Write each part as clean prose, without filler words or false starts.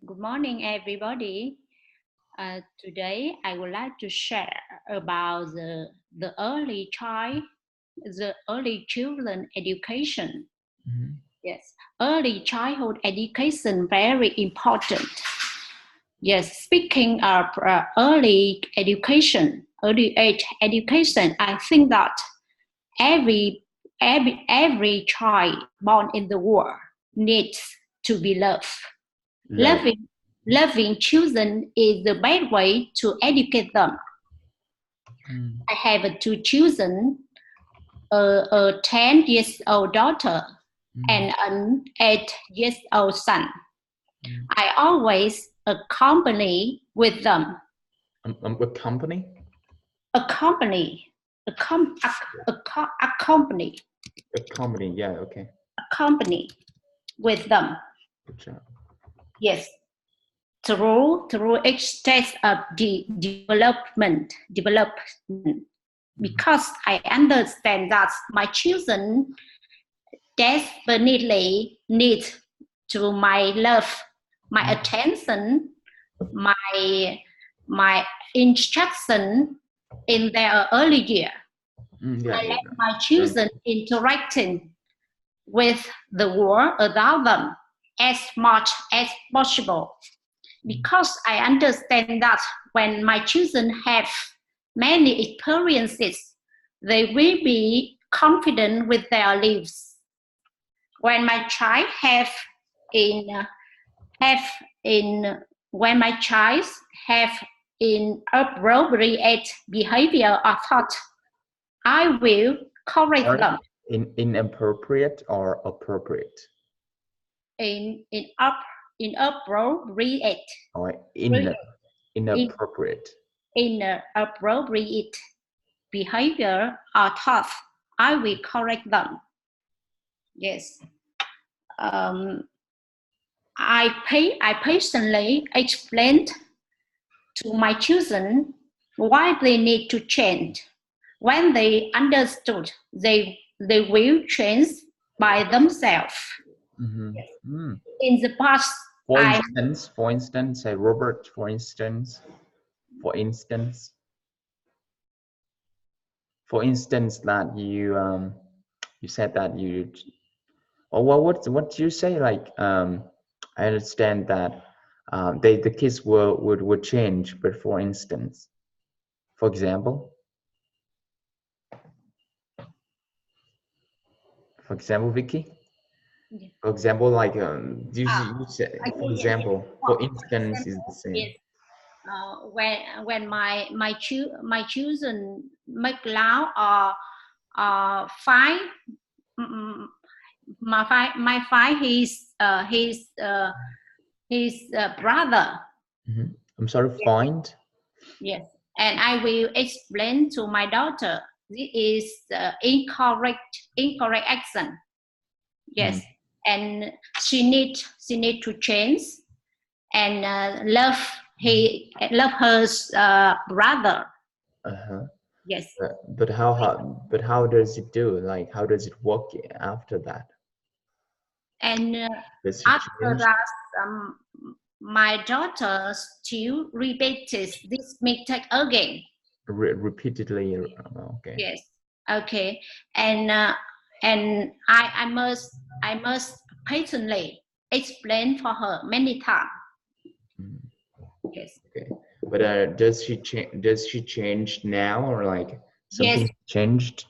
Good morning, everybody. Today, I would like to share about the early children education. Yes, early childhood education very important. Yes, speaking of early education, early age education, I think that every child born in the world needs to be loved. Loving children is the best way to educate them. I have two children, a 10 years old daughter and an 8 years old son. I always accompany with them. Accompany? Accompany, yeah, okay. Accompany with them. Good job. Yes. Through each stage of the development, because I understand that my children desperately need to my love, my attention, my instruction in their early year. I let my children interacting with the world around them as much as possible, because I understand that when my children have many experiences, they will be confident with their lives. When my child have inappropriate behavior or thought, I will correct them. Inappropriate or appropriate? Inappropriate. Or inappropriate. Inappropriate behavior or thought, I will correct them. Yes. I patiently explained to my children why they need to change. When they understood, they will change by themselves. Yes. In the past, for instance, say Robert, for instance, that you said that you, or what do you say? Like, I understand that the kids would change, but for instance, for example, Vicky. Yeah. For example, like you say, for example, for instance, is the same. Yes. When my children make loud or fight, my fight his brother. I'm sorry, yes. Find. Yes, and I will explain to my daughter this is incorrect action. Yes, and she need to change and love her brother. Yes. But how does it do? Like, how does it work after that? And after that, my daughter still repeats this mistake again. Repeatedly. Okay. Yes. Okay. And I must patiently explain for her many times. Yes. Okay. But does she change now, or like something changed?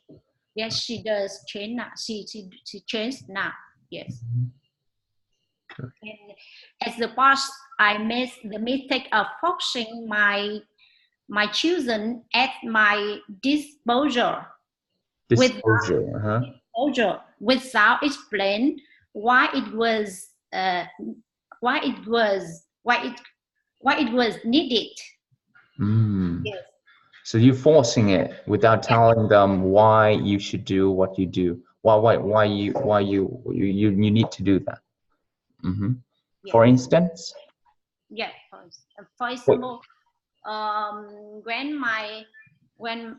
Yes, she does change now. She changed now. Yes. And as the past, I made the mistake of focusing my children at my disposal. Without explain why it was needed. Yes. So you're forcing it without telling them why you should do what you do. Why you need to do that. Yeah. For instance. Yeah. For example, when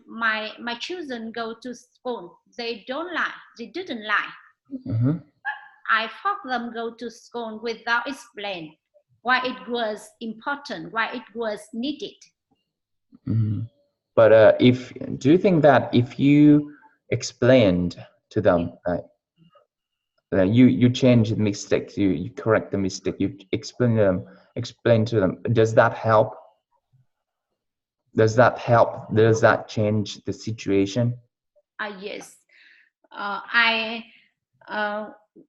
my children go to school, they didn't like. I forced them go to school without explain. why it was important, why it was needed. But do you think that if you explained to them, you change the mistakes, you correct the mistake, you explain to them, does that help? Does that change the situation? Yes. At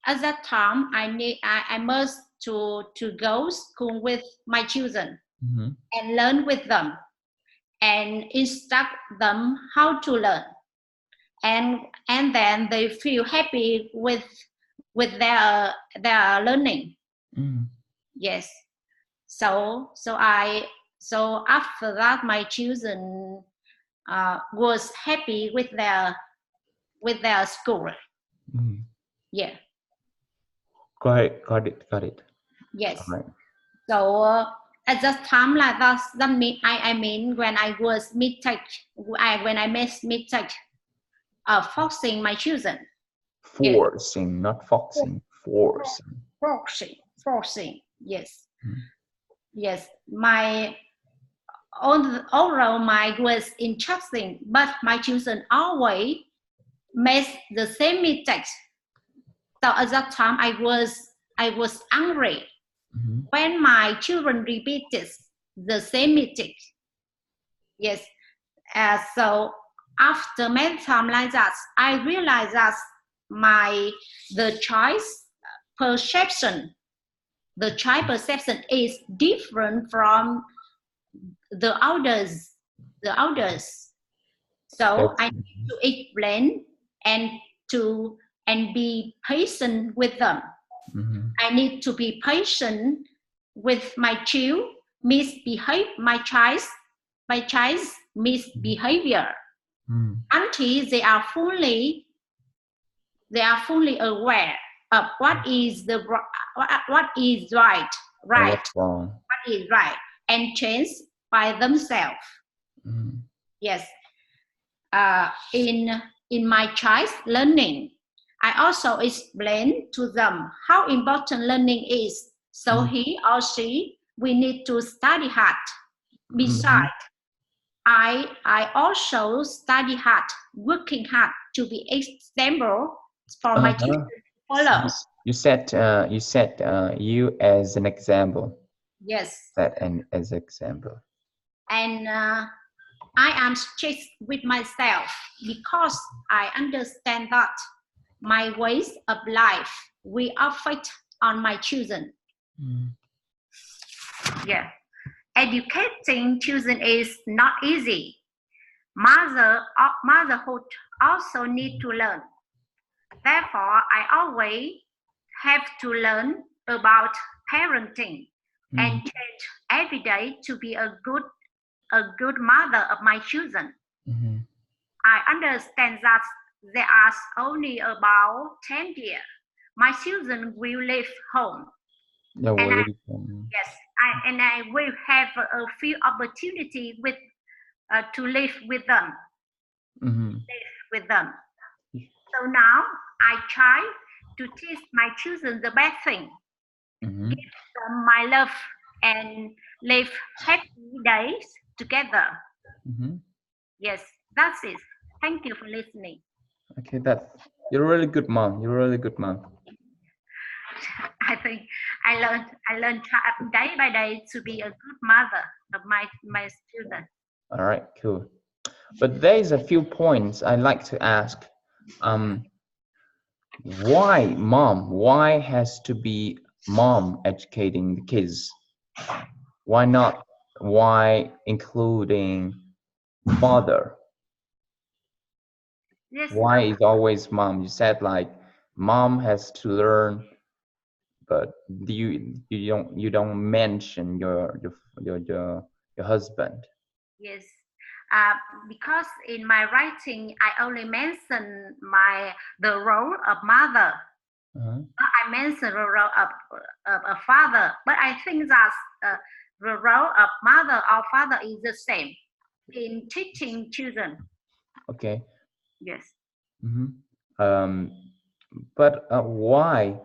that time I must to go school with my children and learn with them and instruct them how to learn, and then they feel happy with their learning. Yes. So after that my children was happy with their school. Yeah. Got it. Yes. Right. So at that time like that mean I mean when I was mistake, when I made mistake forcing my children. Forcing, yes. Not foxing. Forcing. Yes. Yes. My overall my was interesting, but my children always made the same mistakes. So at that time I was angry when my children repeated the same mistake. Yes. So after many times like that, I realized that the child perception is different from the elders. So I need to explain and be patient with them. I need to be patient with my child misbehavior until they are fully aware of what is right, what is right, and change by themselves. Yes. In my child's learning, I also explain to them how important learning is. So he or she, we need to study hard. Besides, I also study hard, working hard to be example for my children to follow. You set you as an example. Yes. Set as example. And I am strict with myself because I understand that my ways of life will affect on my children. Yeah. Educating children is not easy. Motherhood also need to learn. Therefore, I always have to learn about parenting and change every day to be a good mother of my children. I understand that there are only about 10 years. My children will leave home. Yes, I will have a few opportunities to live with them. So now I try to teach my children the best thing, give them my love, and live happy days together. Yes, that's it. Thank you for listening. Okay, you're a really good mom. I think I learned day by day to be a good mother of my children. All right, cool. But there is a few points I'd like to ask. Why has to be mom educating the kids? Why including father? Yes. Why is always mom? You said like mom has to learn, but you don't mention your husband. Yes. Because in my writing I only mention the role of mother. I mentioned the role of a father, but I think that the role of mother or father is the same in teaching children. Okay. Yes. But why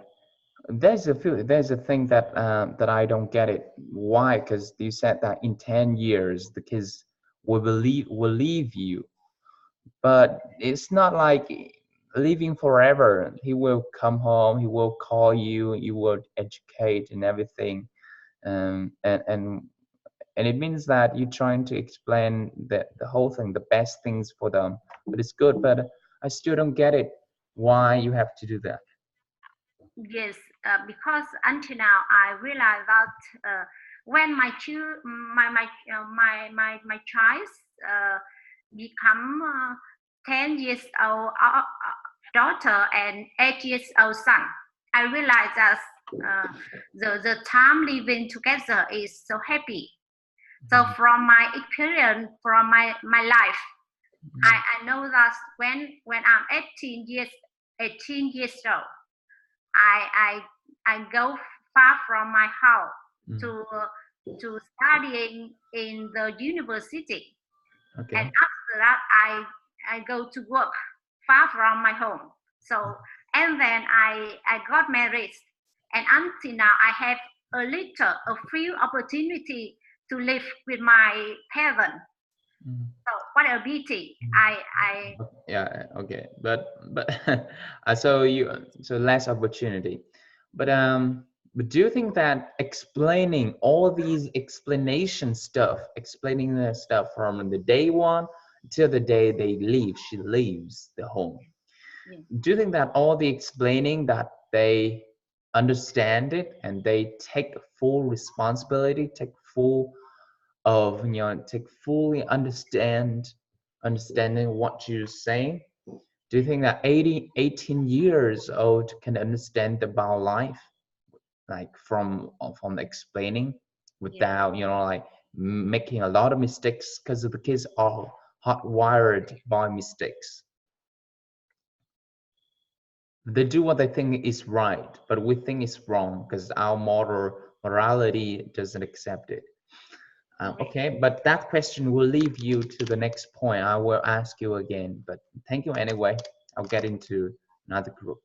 There's a thing that that I don't get it. Why? Because you said that in 10 years the kids will leave you, but it's not like living forever. He will come home, he will call you, you will educate and everything, and it means that you're trying to explain the whole thing, the best things for them. But it's good, but I still don't get it why you have to do that. Yes, because until now I realize that when my child become 10 years old daughter and 8 years old son, I realize that the time living together is so happy. So from my experience, from my life, I know that when I'm 18 years old, I go far from my house to studying in the university. Okay. And after that I go to work far from my home. So and then I got married, and until now I have a few opportunity to live with my parents. So what a pity. Yeah, okay, but so less opportunity, but do you think that explaining all these explaining the stuff from the day one till the day she leaves the home, do you think that all the explaining that they understand it and they take full responsibility, take fully understanding what you're saying? Do you think that 18 years old can understand about life, like from explaining without like making a lot of mistakes, because the kids are hardwired by mistakes? They do what they think is right, but we think it's wrong because our morality doesn't accept it. Okay, but that question will leave you to the next point. I will ask you again, but thank you anyway. I'll get into another group.